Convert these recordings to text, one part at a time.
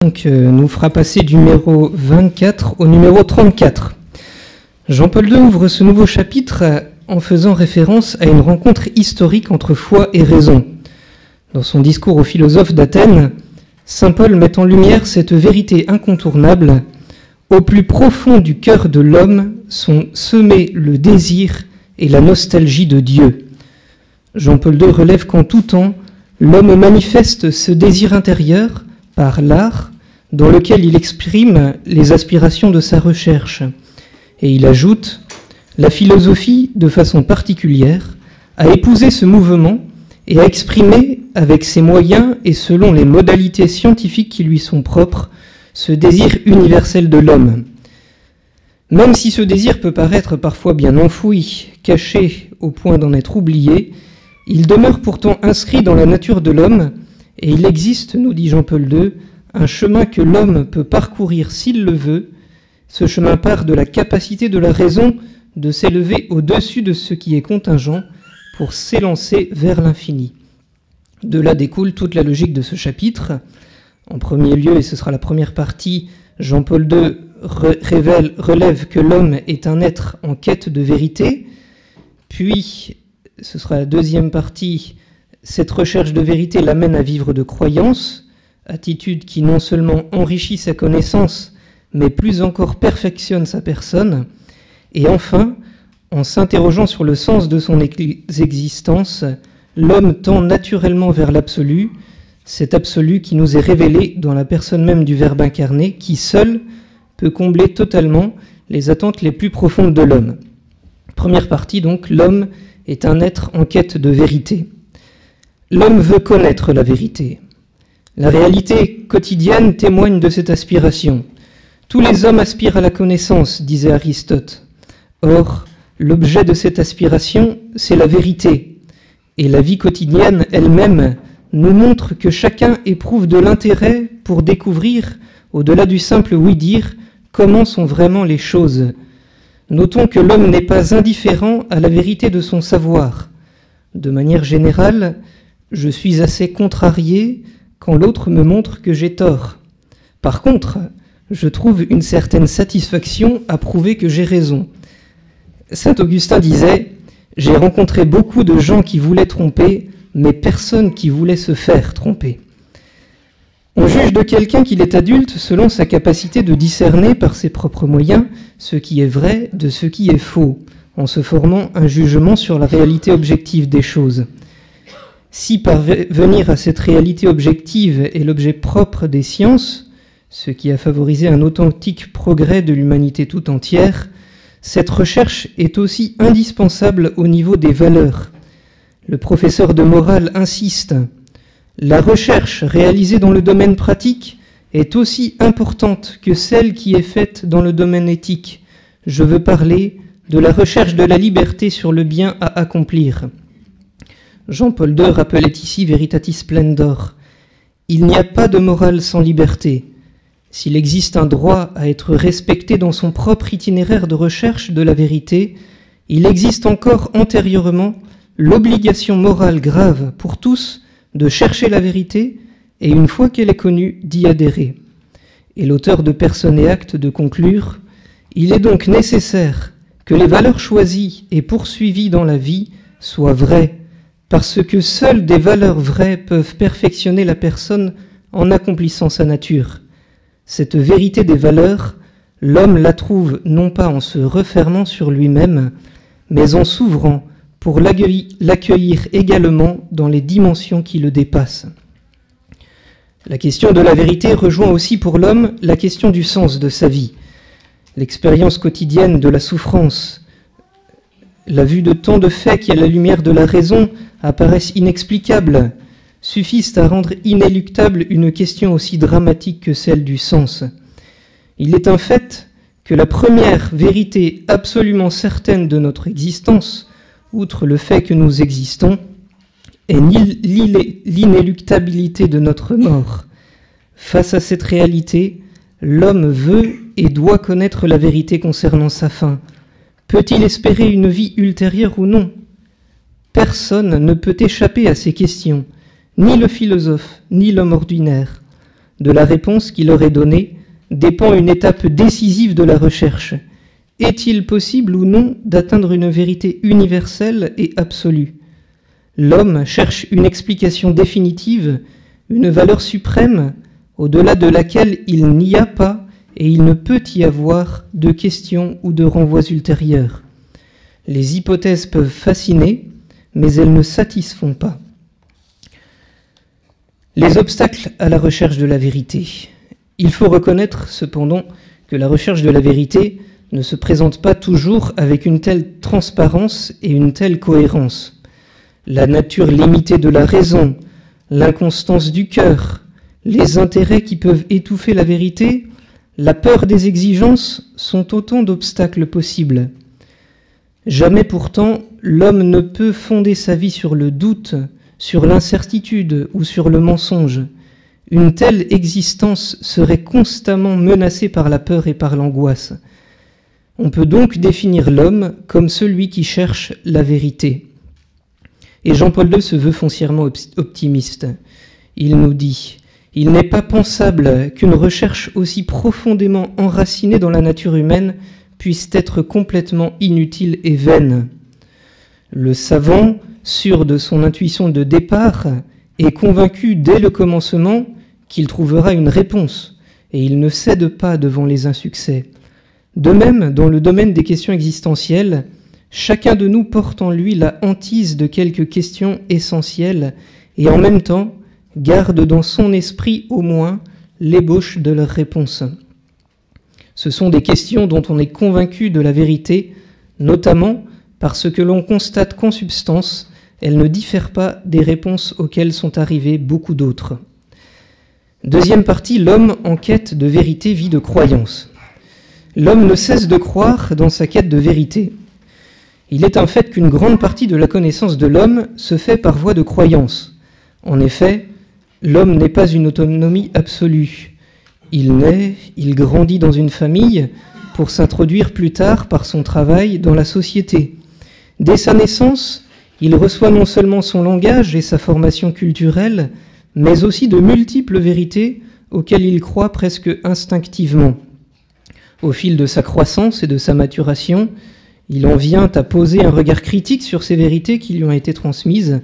Donc, nous fera passer du numéro 24 au numéro 34. Jean-Paul II ouvre ce nouveau chapitre en faisant référence à une rencontre historique entre foi et raison. Dans son discours aux philosophes d'Athènes, saint Paul met en lumière cette vérité incontournable. Au plus profond du cœur de l'homme sont semés le désir et la nostalgie de Dieu. Jean-Paul II relève qu'en tout temps, l'homme manifeste ce désir intérieur par l'art, dans lequel il exprime les aspirations de sa recherche. Et il ajoute « La philosophie, de façon particulière, a épousé ce mouvement et a exprimé, avec ses moyens et selon les modalités scientifiques qui lui sont propres, ce désir universel de l'homme. Même si ce désir peut paraître parfois bien enfoui, caché au point d'en être oublié, il demeure pourtant inscrit dans la nature de l'homme, et il existe, nous dit Jean-Paul II, un chemin que l'homme peut parcourir s'il le veut. Ce chemin part de la capacité de la raison de s'élever au-dessus de ce qui est contingent pour s'élancer vers l'infini. De là découle toute la logique de ce chapitre. En premier lieu, et ce sera la première partie, Jean-Paul II relève que l'homme est un être en quête de vérité. Puis, ce sera la deuxième partie, cette recherche de vérité l'amène à vivre de croyance, attitude qui non seulement enrichit sa connaissance, mais plus encore perfectionne sa personne. Et enfin, en s'interrogeant sur le sens de son existence, l'homme tend naturellement vers l'absolu, cet absolu qui nous est révélé dans la personne même du Verbe incarné, qui seul peut combler totalement les attentes les plus profondes de l'homme. Première partie donc, l'homme est un être en quête de vérité. L'homme veut connaître la vérité. La réalité quotidienne témoigne de cette aspiration. Tous les hommes aspirent à la connaissance, disait Aristote. Or, l'objet de cette aspiration, c'est la vérité. Et la vie quotidienne elle-même nous montre que chacun éprouve de l'intérêt pour découvrir, au-delà du simple oui-dire, comment sont vraiment les choses. Notons que l'homme n'est pas indifférent à la vérité de son savoir. De manière générale, je suis assez contrarié quand l'autre me montre que j'ai tort. Par contre, je trouve une certaine satisfaction à prouver que j'ai raison. Saint Augustin disait « J'ai rencontré beaucoup de gens qui voulaient tromper, mais personne qui voulait se faire tromper. » On juge de quelqu'un qu'il est adulte selon sa capacité de discerner par ses propres moyens ce qui est vrai de ce qui est faux, en se formant un jugement sur la réalité objective des choses. Si parvenir à cette réalité objective est l'objet propre des sciences, ce qui a favorisé un authentique progrès de l'humanité tout entière, cette recherche est aussi indispensable au niveau des valeurs. Le professeur de morale insiste. La recherche réalisée dans le domaine pratique est aussi importante que celle qui est faite dans le domaine éthique. Je veux parler de la recherche de la liberté sur le bien à accomplir. Jean-Paul II rappelait ici Veritatis Splendor. Il n'y a pas de morale sans liberté. S'il existe un droit à être respecté dans son propre itinéraire de recherche de la vérité, il existe encore antérieurement l'obligation morale grave pour tous de chercher la vérité et, une fois qu'elle est connue, d'y adhérer. Et l'auteur de Personnes et Actes de conclure « Il est donc nécessaire que les valeurs choisies et poursuivies dans la vie soient vraies, parce que seules des valeurs vraies peuvent perfectionner la personne en accomplissant sa nature. Cette vérité des valeurs, l'homme la trouve non pas en se refermant sur lui-même, mais en s'ouvrant pour l'accueillir également dans les dimensions qui le dépassent. » La question de la vérité rejoint aussi pour l'homme la question du sens de sa vie. L'expérience quotidienne de la souffrance, la vue de tant de faits qui, à la lumière de la raison, apparaissent inexplicables, suffisent à rendre inéluctable une question aussi dramatique que celle du sens. Il est un fait que la première vérité absolument certaine de notre existence, outre le fait que nous existons, est l'inéluctabilité de notre mort. Face à cette réalité, l'homme veut et doit connaître la vérité concernant sa fin. Peut-il espérer une vie ultérieure ou non? Personne ne peut échapper à ces questions, ni le philosophe, ni l'homme ordinaire. de la réponse qui leur est donnée dépend une étape décisive de la recherche. Est-il possible ou non d'atteindre une vérité universelle et absolue? L'homme cherche une explication définitive, une valeur suprême, au-delà de laquelle il n'y a pas et il ne peut y avoir de questions ou de renvois ultérieurs. Les hypothèses peuvent fasciner, mais elles ne satisfont pas. Les obstacles à la recherche de la vérité. Il faut reconnaître cependant que la recherche de la vérité ne se présente pas toujours avec une telle transparence et une telle cohérence. La nature limitée de la raison, l'inconstance du cœur, les intérêts qui peuvent étouffer la vérité, la peur des exigences sont autant d'obstacles possibles. Jamais pourtant l'homme ne peut fonder sa vie sur le doute, sur l'incertitude ou sur le mensonge. Une telle existence serait constamment menacée par la peur et par l'angoisse. On peut donc définir l'homme comme celui qui cherche la vérité. Et Jean-Paul II se veut foncièrement optimiste. Il nous dit « Il n'est pas pensable qu'une recherche aussi profondément enracinée dans la nature humaine puisse être complètement inutile et vaine. Le savant, sûr de son intuition de départ, est convaincu dès le commencement qu'il trouvera une réponse, et il ne cède pas devant les insuccès. De même, dans le domaine des questions existentielles, chacun de nous porte en lui la hantise de quelques questions essentielles, et en même temps garde dans son esprit au moins l'ébauche de leurs réponses. Ce sont des questions dont on est convaincu de la vérité, notamment parce que l'on constate qu'en substance, elles ne diffèrent pas des réponses auxquelles sont arrivés beaucoup d'autres. Deuxième partie, l'homme en quête de vérité vit de croyance. L'homme ne cesse de croire dans sa quête de vérité. Il est un fait qu'une grande partie de la connaissance de l'homme se fait par voie de croyance. En effet, l'homme n'est pas une autonomie absolue. Il naît, il grandit dans une famille pour s'introduire plus tard par son travail dans la société. Dès sa naissance, il reçoit non seulement son langage et sa formation culturelle, mais aussi de multiples vérités auxquelles il croit presque instinctivement. Au fil de sa croissance et de sa maturation, il en vient à poser un regard critique sur ces vérités qui lui ont été transmises.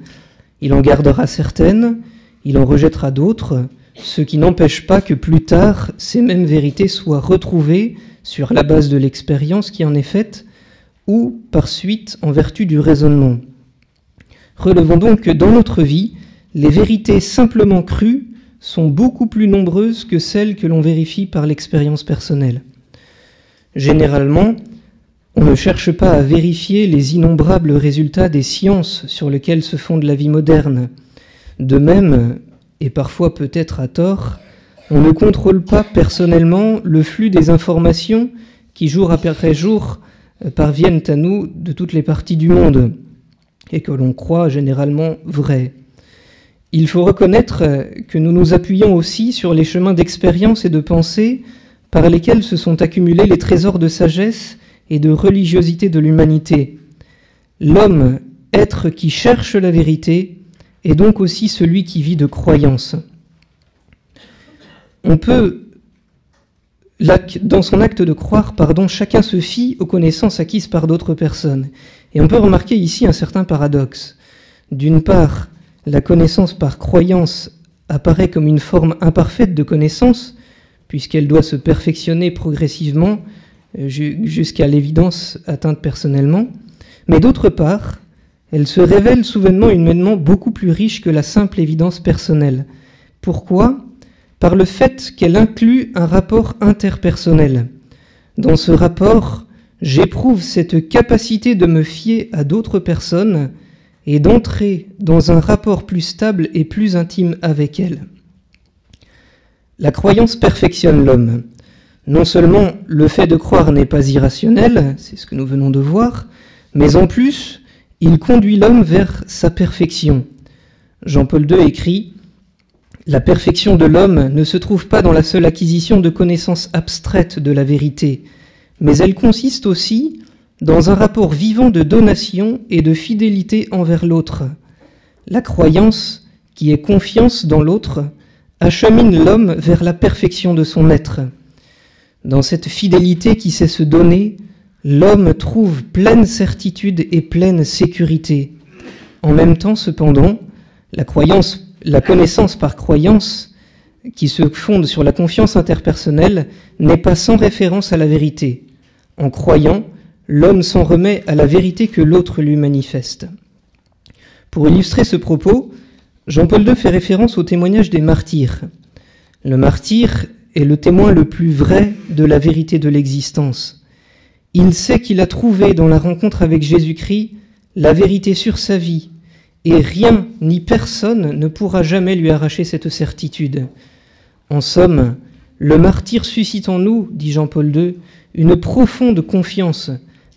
Il en gardera certaines, il en rejettera d'autres, ce qui n'empêche pas que plus tard, ces mêmes vérités soient retrouvées sur la base de l'expérience qui en est faite ou par suite en vertu du raisonnement. Relevons donc que dans notre vie, les vérités simplement crues sont beaucoup plus nombreuses que celles que l'on vérifie par l'expérience personnelle. Généralement, on ne cherche pas à vérifier les innombrables résultats des sciences sur lesquelles se fonde la vie moderne. De même, et parfois peut-être à tort, on ne contrôle pas personnellement le flux des informations qui, jour après jour, parviennent à nous de toutes les parties du monde et que l'on croit généralement vraies. Il faut reconnaître que nous nous appuyons aussi sur les chemins d'expérience et de pensée par lesquels se sont accumulés les trésors de sagesse et de religiosité de l'humanité. L'homme, être qui cherche la vérité, est donc aussi celui qui vit de croyance. On peut, dans son acte de croire, chacun se fie aux connaissances acquises par d'autres personnes. Et on peut remarquer ici un certain paradoxe. D'une part, la connaissance par croyance apparaît comme une forme imparfaite de connaissance, puisqu'elle doit se perfectionner progressivement jusqu'à l'évidence atteinte personnellement. Mais d'autre part, elle se révèle soudainement humainement beaucoup plus riche que la simple évidence personnelle. Pourquoi ? Par le fait qu'elle inclut un rapport interpersonnel. Dans ce rapport, j'éprouve cette capacité de me fier à d'autres personnes et d'entrer dans un rapport plus stable et plus intime avec elles. La croyance perfectionne l'homme. Non seulement le fait de croire n'est pas irrationnel, c'est ce que nous venons de voir, mais en plus, il conduit l'homme vers sa perfection. Jean-Paul II écrit « La perfection de l'homme ne se trouve pas dans la seule acquisition de connaissances abstraites de la vérité, mais elle consiste aussi dans un rapport vivant de donation et de fidélité envers l'autre. La croyance, qui est confiance dans l'autre, achemine l'homme vers la perfection de son être. Dans cette fidélité qui sait se donner, l'homme trouve pleine certitude et pleine sécurité. En même temps, cependant, la connaissance par croyance, qui se fonde sur la confiance interpersonnelle, n'est pas sans référence à la vérité. En croyant, l'homme s'en remet à la vérité que l'autre lui manifeste. Pour illustrer ce propos, Jean-Paul II fait référence au témoignage des martyrs. Le martyr est le témoin le plus vrai de la vérité de l'existence. Il sait qu'il a trouvé dans la rencontre avec Jésus-Christ la vérité sur sa vie, et rien ni personne ne pourra jamais lui arracher cette certitude. En somme, le martyr suscite en nous, dit Jean-Paul II, une profonde confiance,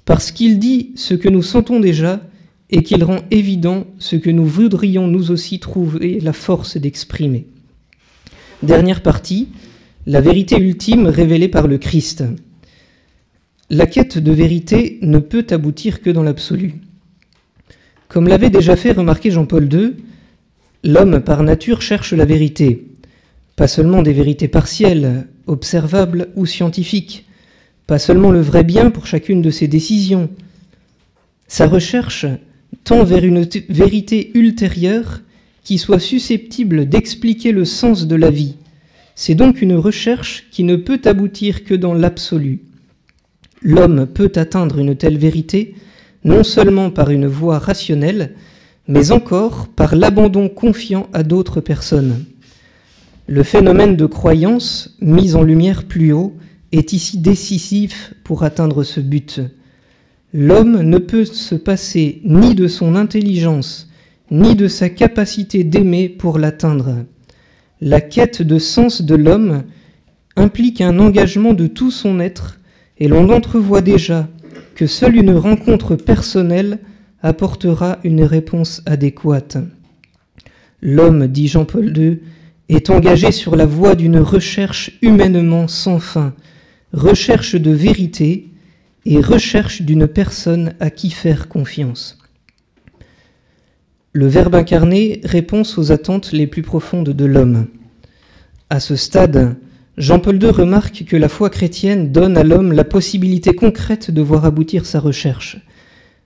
parce qu'il dit ce que nous sentons déjà et qu'il rend évident ce que nous voudrions nous aussi trouver la force d'exprimer. Dernière partie, la vérité ultime révélée par le Christ. La quête de vérité ne peut aboutir que dans l'absolu. Comme l'avait déjà fait remarquer Jean-Paul II, l'homme par nature cherche la vérité, pas seulement des vérités partielles, observables ou scientifiques, pas seulement le vrai bien pour chacune de ses décisions. Sa recherche tend vers une vérité ultérieure qui soit susceptible d'expliquer le sens de la vie. C'est donc une recherche qui ne peut aboutir que dans l'absolu. L'homme peut atteindre une telle vérité non seulement par une voie rationnelle, mais encore par l'abandon confiant à d'autres personnes. Le phénomène de croyance, mis en lumière plus haut, est ici décisif pour atteindre ce but. L'homme ne peut se passer ni de son intelligence, ni de sa capacité d'aimer pour l'atteindre. La quête de sens de l'homme implique un engagement de tout son être, et l'on entrevoit déjà que seule une rencontre personnelle apportera une réponse adéquate. L'homme, dit Jean-Paul II, est engagé sur la voie d'une recherche humainement sans fin, recherche de vérité et recherche d'une personne à qui faire confiance. Le Verbe incarné répond aux attentes les plus profondes de l'homme. À ce stade, Jean-Paul II remarque que la foi chrétienne donne à l'homme la possibilité concrète de voir aboutir sa recherche.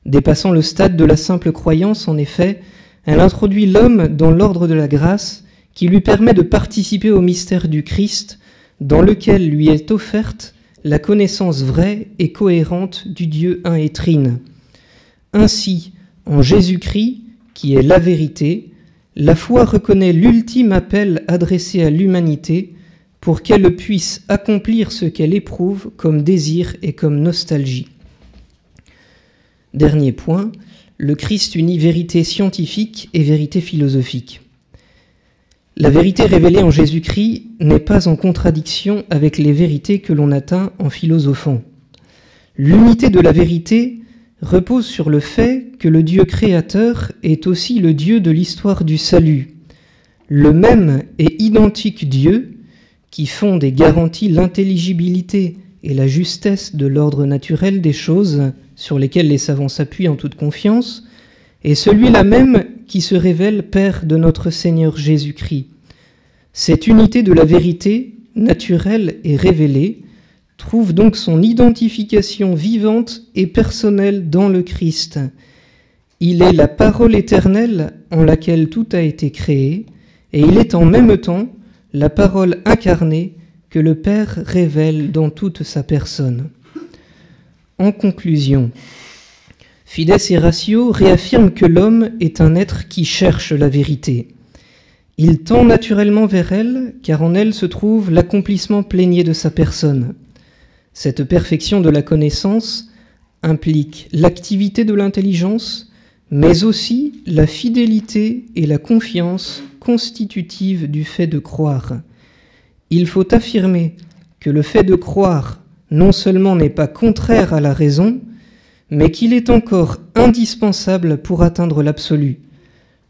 Dépassant le stade de la simple croyance, en effet, elle introduit l'homme dans l'ordre de la grâce qui lui permet de participer au mystère du Christ, dans lequel lui est offerte la connaissance vraie et cohérente du Dieu un et trine. Ainsi, en Jésus-Christ, qui est la vérité, la foi reconnaît l'ultime appel adressé à l'humanité pour qu'elle puisse accomplir ce qu'elle éprouve comme désir et comme nostalgie. Dernier point, le Christ unit vérité scientifique et vérité philosophique. La vérité révélée en Jésus-Christ n'est pas en contradiction avec les vérités que l'on atteint en philosophant. L'unité de la vérité repose sur le fait que le Dieu créateur est aussi le Dieu de l'histoire du salut. Le même et identique Dieu, qui fonde et garantit l'intelligibilité et la justesse de l'ordre naturel des choses sur lesquelles les savants s'appuient en toute confiance, est celui-là même qui se révèle Père de notre Seigneur Jésus-Christ. Cette unité de la vérité, naturelle et révélée, trouve donc son identification vivante et personnelle dans le Christ. Il est la parole éternelle en laquelle tout a été créé, et il est en même temps la parole incarnée que le Père révèle dans toute sa personne. En conclusion, Fides et Ratio réaffirme que l'homme est un être qui cherche la vérité. Il tend naturellement vers elle, car en elle se trouve l'accomplissement plénier de sa personne. Cette perfection de la connaissance implique l'activité de l'intelligence, mais aussi la fidélité et la confiance constitutives du fait de croire. Il faut affirmer que le fait de croire non seulement n'est pas contraire à la raison, mais qu'il est encore indispensable pour atteindre l'absolu.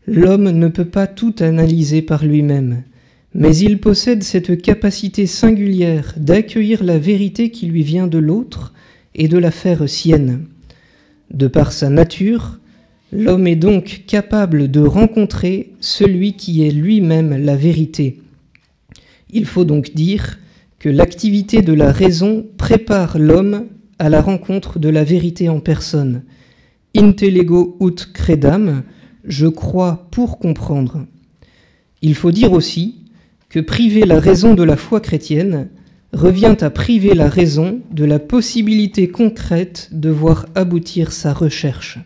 L'homme ne peut pas tout analyser par lui-même, mais il possède cette capacité singulière d'accueillir la vérité qui lui vient de l'autre et de la faire sienne. De par sa nature, l'homme est donc capable de rencontrer celui qui est lui-même la vérité. Il faut donc dire que l'activité de la raison prépare l'homme à la rencontre de la vérité en personne. Intellego ut credam, je crois pour comprendre. Il faut dire aussi que priver la raison de la foi chrétienne revient à priver la raison de la possibilité concrète de voir aboutir sa recherche.